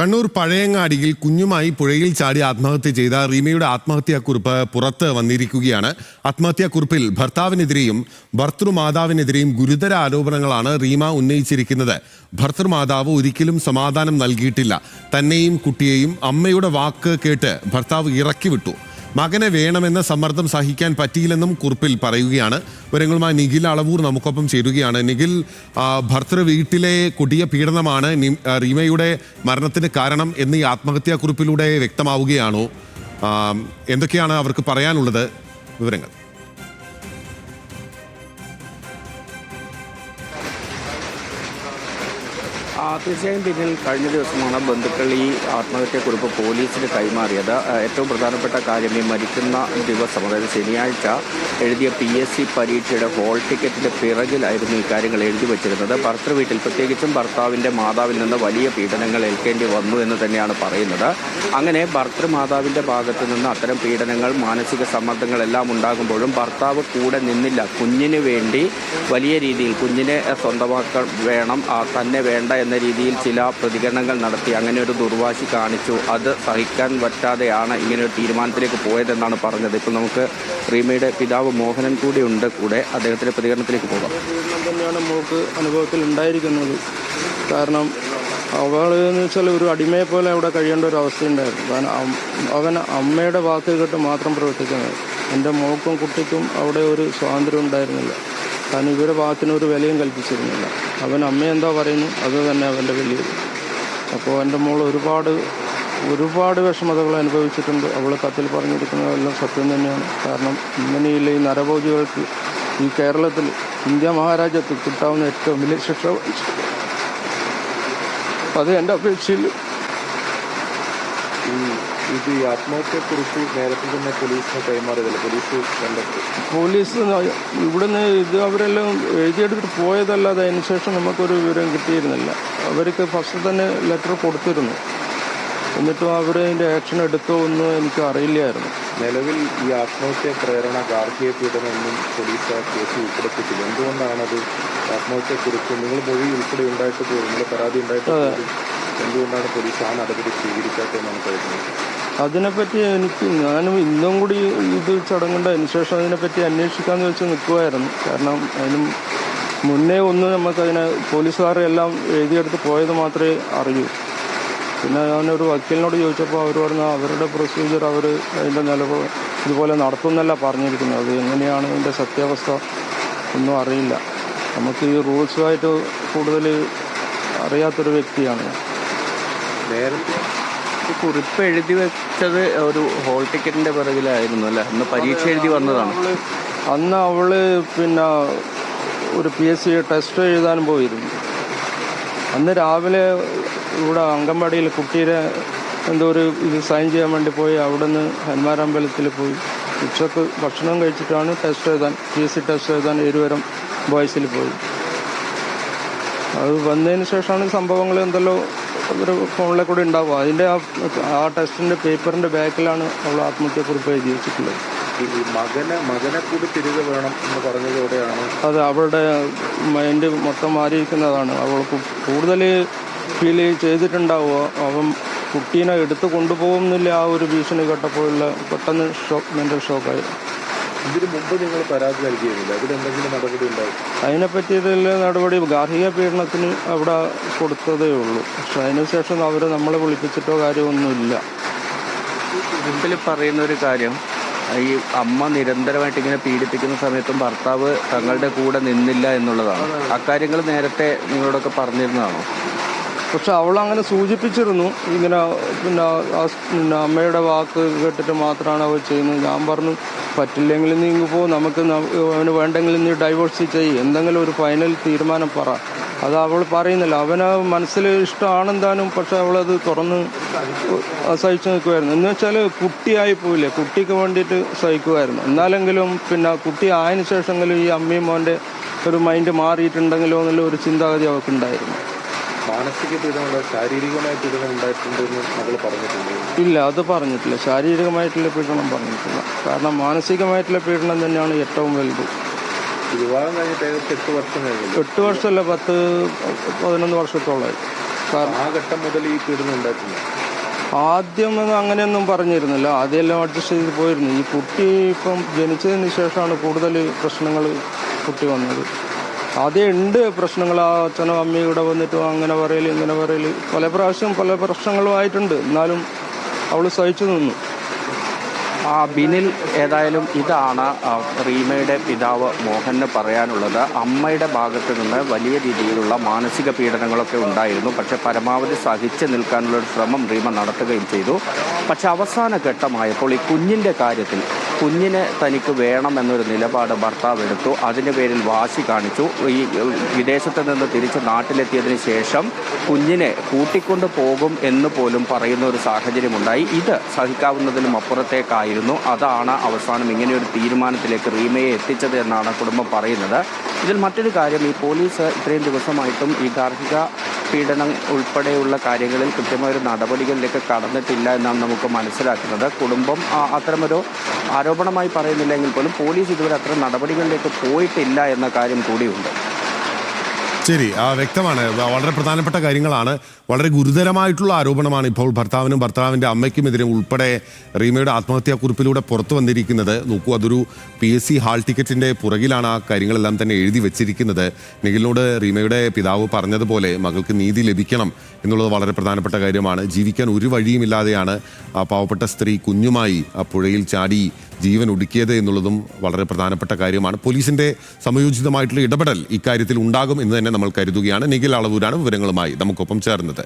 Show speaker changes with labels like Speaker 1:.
Speaker 1: കണ്ണൂർ പഴയങ്ങാടിയിൽ കുഞ്ഞുമായി പുഴയിൽ ചാടി ആത്മഹത്യ ചെയ്ത റീമയുടെ ആത്മഹത്യാക്കുറിപ്പ് പുറത്ത് വന്നിരിക്കുകയാണ്. ആത്മഹത്യാക്കുറിപ്പിൽ ഭർത്താവിനെതിരെയും ഭർത്തൃമാതാവിനെതിരെയും ഗുരുതര ആരോപണങ്ങളാണ് റീമ ഉന്നയിച്ചിരിക്കുന്നത്. ഭർത്തൃമാതാവ് ഒരിക്കലും സമാധാനം നൽകിയിട്ടില്ല. തന്നെയും കുട്ടിയെയും അമ്മയുടെ വാക്ക് കേട്ട് ഭർത്താവ് ഇറക്കിവിട്ടു. മകനെ വേണമെന്ന സമ്മർദ്ദം സഹിക്കാൻ പറ്റിയില്ലെന്നും കുറിപ്പിൽ പറയുകയാണ്. വിവരങ്ങളുമായി നിഖിൽ അളവൂർ നമുക്കൊപ്പം ചേരുകയാണ്. നിഖിൽ, ഭർത്തൃ വീട്ടിലെ കൊടിയ പീഡനമാണ് റീമയുടെ മരണത്തിന് കാരണം എന്ന് ഈ ആത്മഹത്യാക്കുറിപ്പിലൂടെ വ്യക്തമാവുകയാണോ? എന്തൊക്കെയാണ് അവർക്ക് പറയാനുള്ളത്? വിവരങ്ങൾ.
Speaker 2: തീർച്ചയായും പിന്നിൽ കഴിഞ്ഞ ദിവസമാണ് ബന്ധുക്കൾ ഈ ആത്മഹത്യാക്കുറിപ്പ് പോലീസിന് കൈമാറിയത്. ഏറ്റവും പ്രധാനപ്പെട്ട കാര്യം, ഈ മരിക്കുന്ന ദിവസം, അതായത് ശനിയാഴ്ച എഴുതിയ PSC പരീക്ഷയുടെ ഹോൾ ടിക്കറ്റിൻ്റെ പിറകിലായിരുന്നു ഈ കാര്യങ്ങൾ എഴുതി വച്ചിരുന്നത്. ഭർത്തൃ വീട്ടിൽ, പ്രത്യേകിച്ചും ഭർത്താവിൻ്റെ മാതാവിൽ നിന്ന് വലിയ പീഡനങ്ങൾ ഏൽക്കേണ്ടി വന്നു എന്ന് തന്നെയാണ് പറയുന്നത്. അങ്ങനെ ഭർത്തൃമാതാവിൻ്റെ ഭാഗത്തു നിന്ന് അത്തരം പീഡനങ്ങൾ, മാനസിക സമ്മർദ്ദങ്ങളെല്ലാം ഉണ്ടാകുമ്പോഴും ഭർത്താവ് കൂടെ നിന്നില്ല. കുഞ്ഞിന് വേണ്ടി വലിയ രീതിയിൽ കുഞ്ഞിനെ സ്വന്തമാക്കാൻ വേണം, തന്നെ വേണ്ട എന്ന രീതിയിൽ ചില പ്രതികരണങ്ങൾ നടത്തി, അങ്ങനെ ഒരു ദുർവാശി കാണിച്ചു. അത് സഹിക്കാൻ പറ്റാതെയാണ് ഇങ്ങനെ ഒരു തീരുമാനത്തിലേക്ക് പോയതെന്നാണ് പറഞ്ഞത്. ഇപ്പോൾ നമുക്ക് റീമയുടെ പിതാവ് മോഹനൻ കൂടി ഉണ്ട് കൂടെ. അദ്ദേഹത്തിൻ്റെ പ്രതികരണത്തിലേക്ക് പോകാം.
Speaker 3: തന്നെയാണ് മോൾക്ക് അനുഭവത്തിൽ ഉണ്ടായിരിക്കുന്നത്. കാരണം അവളെന്ന് വെച്ചാൽ ഒരു അടിമയെ പോലെ അവിടെ കഴിയേണ്ട ഒരു അവസ്ഥയുണ്ടായിരുന്നു. കാരണം അവൻ അമ്മയുടെ വാക്ക് കേട്ട് മാത്രം പ്രവർത്തിക്കുന്നത്. എൻ്റെ മോൾക്കും കുട്ടിക്കും അവിടെ ഒരു സ്വാതന്ത്ര്യം ഉണ്ടായിരുന്നില്ല. കാരണം ഇവരുടെ വാക്കിനൊരു വിലയും കൽപ്പിച്ചിരുന്നില്ല. അവൻ അമ്മ എന്താ പറയുന്നു അത് തന്നെ അവൻ്റെ വലിയത്. അപ്പോൾ എൻ്റെ മോൾ ഒരുപാട് വിഷമതകൾ അനുഭവിച്ചിട്ടുണ്ട്. അവൾ കത്തിൽ പറഞ്ഞിരിക്കുന്നതെല്ലാം സത്യം തന്നെയാണ്. കാരണം ഇങ്ങനെയുള്ള ഈ നരഭോജികൾക്ക് ഈ കേരളത്തിൽ, ഇന്ത്യ മഹാരാജ്യത്ത് കിട്ടാവുന്ന ഏറ്റവും വലിയ ശിക്ഷ അത് എൻ്റെ അപേക്ഷയിൽ.
Speaker 4: ഇത് ഈ ആത്മഹത്യക്കുറിച്ച് നേരത്തെ തന്നെ പോലീസിന് കൈമാറിയതല്ല, പോലീസ്
Speaker 3: ഇവിടുന്ന് ഇത് അവരെല്ലാം എഴുതിയെടുത്തിട്ട് പോയതല്ലാതെ അതിനുശേഷം നമുക്കൊരു വിവരം കിട്ടിയിരുന്നില്ല. അവർക്ക് ഫസ്റ്റ് തന്നെ ലെറ്റർ കൊടുത്തിരുന്നു. എന്നിട്ടും അവരതിൻ്റെ ആക്ഷൻ എടുത്തോ ഒന്നും എനിക്ക് അറിയില്ലായിരുന്നു.
Speaker 4: നിലവിൽ ഈ ആത്മഹത്യ പ്രേരണ, ഗാർഹിക പീഡനമൊന്നും പോലീസ് ആ കേസ് ഉൾപ്പെടുത്തിയിട്ടില്ല. എന്തുകൊണ്ടാണത്? ആത്മഹത്യക്കുറിച്ച് നിങ്ങൾ മൊഴി ഉൾപ്പെടെ ഉണ്ടായിട്ട് പോയി, നിങ്ങളുടെ പരാതി ഉണ്ടായിട്ട് എന്തുകൊണ്ടാണ് പോലീസ് ആ നടപടി സ്വീകരിക്കാത്തതെന്നാണ് കരുതുന്നത്?
Speaker 3: അതിനെപ്പറ്റി ഞാനും ഇന്നും കൂടി ഇത് ചടങ്ങുണ്ട്. അതിനുശേഷം അതിനെപ്പറ്റി അന്വേഷിക്കാമെന്ന് വെച്ച് നിൽക്കുമായിരുന്നു. കാരണം അതിന് മുന്നേ ഒന്നും നമുക്കതിനെ പോലീസുകാരെല്ലാം എഴുതിയെടുത്ത് പോയത് മാത്രമേ അറിയൂ. പിന്നെ ഞാനൊരു വക്കീലിനോട് ചോദിച്ചപ്പോൾ അവർ പറഞ്ഞു അവരുടെ പ്രൊസീജിയർ അവർ അതിൻ്റെ നിലപാട് ഇതുപോലെ നടത്തുന്നല്ല പറഞ്ഞിരിക്കുന്നത്. അത് എങ്ങനെയാണ് അതിൻ്റെ സത്യാവസ്ഥ ഒന്നും അറിയില്ല. നമുക്ക് ഈ റൂൾസുമായിട്ട് കൂടുതൽ അറിയാത്തൊരു വ്യക്തിയാണ്.
Speaker 2: നേരത്തെ കുറിപ്പ് എഴുതി വെച്ചത് ഒരു ഹോൾ ടിക്കറ്റിൻ്റെ പിറകിലായിരുന്നു അല്ലേ? അന്ന് പരീക്ഷ എഴുതി വന്നതാണ്.
Speaker 3: അന്ന് അവള് പിന്നെ ഒരു PSC ടെസ്റ്റ് എഴുതാൻ പോയിരുന്നു. അന്ന് രാവിലെ ഇവിടെ അങ്കൻവാടിയിൽ കുട്ടിയുടെ എന്തോ ഒരു ഇത് സൈൻ ചെയ്യാൻ വേണ്ടി പോയി. അവിടെ നിന്ന് ഹനുമാരമ്പലത്തിൽ പോയി. ഉച്ചക്ക് ഭക്ഷണം കഴിച്ചിട്ടാണ് ടെസ്റ്റ് എഴുതാൻ, PSC ടെസ്റ്റ് എഴുതാൻ എരുവരം ബോയ്സിൽ പോയി. അത് വന്നതിന് ശേഷമാണ് സംഭവങ്ങൾ എന്തെല്ലോ ഒരു ഫോണിലെ കൂടെ ഉണ്ടാവുക. അതിൻ്റെ ആ ടെസ്റ്റിൻ്റെ പേപ്പറിൻ്റെ ബാക്കിലാണ് അവൾ ആത്മഹത്യക്കുറിപ്പ് എഴുതി വെച്ചിട്ടുള്ളത്.
Speaker 4: മകനെ കൂടി തിരികെ വേണം എന്ന് പറഞ്ഞതോടെയാണ്
Speaker 3: അത് അവളുടെ മൈൻഡ് മൊത്തം മാറിയിരിക്കുന്നതാണ്. അവൾക്ക് കൂടുതൽ ഫീൽ ചെയ്തിട്ടുണ്ടാവുക. അവൻ കുട്ടീനെ എടുത്ത് കൊണ്ടുപോകുന്നില്ല. ആ ഒരു ഭീഷണി കേട്ടപ്പോഴുള്ള പെട്ടെന്ന് മെൻ്റൽ ഷോക്കായി.
Speaker 4: ഇതിന് മുമ്പ് നിങ്ങൾ പരാതി നൽകിയിരുന്നില്ല? അതിലെന്തെങ്കിലും നടപടി ഉണ്ടാവും?
Speaker 3: അതിനെപ്പറ്റി നടപടി ഗാർഹിക പീഡനത്തിന് അവിടെ കൊടുത്തതേ ഉള്ളൂ. പക്ഷെ അതിനുശേഷം അവർ നമ്മളെ വിളിപ്പിച്ചിട്ടോ കാര്യമൊന്നുമില്ല.
Speaker 2: മുമ്പിൽ പറയുന്ന ഒരു കാര്യം, ഈ അമ്മ നിരന്തരമായിട്ട് ഇങ്ങനെ പീഡിപ്പിക്കുന്ന സമയത്തും ഭർത്താവ് തങ്ങളുടെ കൂടെ നിന്നില്ല എന്നുള്ളതാണ്. അക്കാര്യങ്ങൾ നേരത്തെ നിങ്ങളോടൊക്കെ പറഞ്ഞിരുന്നതാണോ?
Speaker 3: പക്ഷെ അവളങ്ങനെ സൂചിപ്പിച്ചിരുന്നു. ഇങ്ങനെ പിന്നെ അമ്മയുടെ വാക്ക് കേട്ടിട്ട് മാത്രമാണ് അവൾ ചെയ്യുന്നത്. ഞാൻ പറഞ്ഞു പറ്റില്ലെങ്കിൽ നീ ഇങ്ങ് പോ, നമുക്ക് അവന് വേണ്ടെങ്കിൽ നീ ഡൈവോഴ്സ് ചെയ്യ്, എന്തെങ്കിലും ഒരു ഫൈനൽ തീരുമാനം പറ. അത് അവൾ പറയുന്നില്ല. അവന് മനസ്സിൽ ഇഷ്ടമാണെന്താനും, പക്ഷെ അവളത് തുറന്ന് സഹിച്ചു നിൽക്കുമായിരുന്നു. എന്ന് വെച്ചാൽ കുട്ടിയായി പോയില്ലേ, കുട്ടിക്ക് വേണ്ടിയിട്ട് സഹിക്കുമായിരുന്നു. എന്നാലെങ്കിലും പിന്നെ കുട്ടി ആയതിനു ശേഷമെങ്കിലും ഈ അമ്മയും മോൻ്റെ ഒരു മൈൻഡ് മാറിയിട്ടുണ്ടെങ്കിലോ എന്നുള്ള ഒരു ചിന്താഗതി അവൾക്കുണ്ടായിരുന്നു.
Speaker 4: മാനസിക പീഡനമുള്ള, ശാരീരികമായ പീഡനം ഉണ്ടായിട്ടുണ്ടെന്ന് മകൾ പറഞ്ഞിട്ടുണ്ട്?
Speaker 3: ഇല്ല, അത് പറഞ്ഞിട്ടില്ല. ശാരീരികമായിട്ടുള്ള പീഡനം പറഞ്ഞിട്ടില്ല. കാരണം മാനസികമായിട്ടുള്ള പീഡനം തന്നെയാണ് ഏറ്റവും വലുത്.
Speaker 4: വിവാഹം കഴിഞ്ഞിട്ട് 8 വർഷം കഴിഞ്ഞു.
Speaker 3: 8 വർഷമല്ല, 10-11 വർഷത്തോളമായി.
Speaker 4: ആ ഘട്ടം മുതൽ ഈ പീഡനം ഉണ്ടായിട്ടില്ല.
Speaker 3: ആദ്യമൊന്നും അങ്ങനെയൊന്നും പറഞ്ഞിരുന്നില്ല. ആദ്യമെല്ലാം അഡ്ജസ്റ്റ് ചെയ്ത് പോയിരുന്നു. ഈ കുട്ടി ഇപ്പം ജനിച്ചതിന് ശേഷമാണ് കൂടുതൽ പ്രശ്നങ്ങൾ കുട്ടി വന്നത്. ആദ്യം ഉണ്ട് പ്രശ്നങ്ങൾ. ആ അച്ഛനും അമ്മയും ഇവിടെ വന്നിട്ടും അങ്ങനെ പറയൽ ഇങ്ങനെ പറയൽ പല പ്രാവശ്യം പല പ്രശ്നങ്ങളുമായിട്ടുണ്ട്. എന്നാലും അവൾ സഹിച്ചു നിന്നു.
Speaker 2: ബിനിൽ, ഏതായാലും ഇതാണ് റീമയുടെ പിതാവ് മോഹന് പറയാനുള്ളത്. അമ്മയുടെ ഭാഗത്ത് നിന്ന് വലിയ രീതിയിലുള്ള മാനസിക പീഡനങ്ങളൊക്കെ ഉണ്ടായിരുന്നു. പക്ഷേ പരമാവധി സഹിച്ച് നിൽക്കാനുള്ളൊരു ശ്രമം റീമ നടത്തുകയും ചെയ്തു. പക്ഷെ അവസാന ഘട്ടമായപ്പോൾ ഈ കുഞ്ഞിൻ്റെ കാര്യത്തിൽ കുഞ്ഞിനെ തനിക്ക് വേണമെന്നൊരു നിലപാട് ഭർത്താവ് എടുത്തു. അതിൻ്റെ പേരിൽ വാശി കാണിച്ചു. ഈ വിദേശത്ത് നിന്ന് തിരിച്ച് നാട്ടിലെത്തിയതിന് ശേഷം കുഞ്ഞിനെ കൂട്ടിക്കൊണ്ട് പോകും എന്ന് പോലും പറയുന്ന ഒരു സാഹചര്യമുണ്ടായി. ഇത് സഹിക്കാവുന്നതിനും അപ്പുറത്തേക്കായിരുന്നു. അതാണ് അവസാനം ഇങ്ങനെയൊരു തീരുമാനത്തിലേക്ക് റീമയെ എത്തിച്ചത് എന്നാണ് കുടുംബം പറയുന്നത്. ഇതിൽ മറ്റൊരു കാര്യം, ഈ പോലീസ് ഇത്രയും ദിവസമായിട്ടും ഈ ഗാർഹിക പീഡനം ഉൾപ്പെടെയുള്ള കാര്യങ്ങളിൽ കൃത്യമായൊരു നടപടികളിലേക്ക് കടന്നിട്ടില്ല എന്നാണ് നമുക്ക് മനസ്സിലാക്കുന്നത്. കുടുംബം അത്തരമൊരു ആരോപണമായി പറയുന്നില്ലെങ്കിൽ പോലും പോലീസ് ഇതുവരെ അത്തരം നടപടികളിലേക്ക് പോയിട്ടില്ല എന്ന കാര്യം കൂടിയുണ്ട്.
Speaker 1: ശരി, വ്യക്തമാണ്. വളരെ പ്രധാനപ്പെട്ട കാര്യങ്ങളാണ്. വളരെ ഗുരുതരമായിട്ടുള്ള ആരോപണമാണ് ഇപ്പോൾ ഭർത്താവിനും ഭർത്താവിൻ്റെ അമ്മയ്ക്കുമെതിരെ ഉൾപ്പെടെ റീമയുടെ ആത്മഹത്യാക്കുറിപ്പിലൂടെ പുറത്തു വന്നിരിക്കുന്നത്. നോക്കൂ, അതൊരു PSC ഹാൾ ടിക്കറ്റിൻ്റെ പുറകിലാണ് ആ കാര്യങ്ങളെല്ലാം തന്നെ എഴുതി വെച്ചിരിക്കുന്നത്. നിഖിലിനോട് റീമയുടെ പിതാവ് പറഞ്ഞതുപോലെ മകൾക്ക് നീതി ലഭിക്കണം എന്നുള്ളത് വളരെ പ്രധാനപ്പെട്ട കാര്യമാണ്. ജീവിക്കാൻ ഒരു വഴിയുമില്ലാതെയാണ് ആ പാവപ്പെട്ട സ്ത്രീ കുഞ്ഞുമായി ആ പുഴയിൽ ചാടി ജീവൻ ഒടുക്കിയത് എന്നുള്ളതും വളരെ പ്രധാനപ്പെട്ട കാര്യമാണ്. പോലീസിന്റെ സമയോചിതമായിട്ടുള്ള ഇടപെടൽ ഇക്കാര്യത്തിൽ ഉണ്ടാകും എന്ന് തന്നെ നമ്മൾ കരുതുകയാണ്. നിഖിൽ അളവൂരാണ് വിവരങ്ങളുമായി നമുക്കൊപ്പം ചേർന്നത്.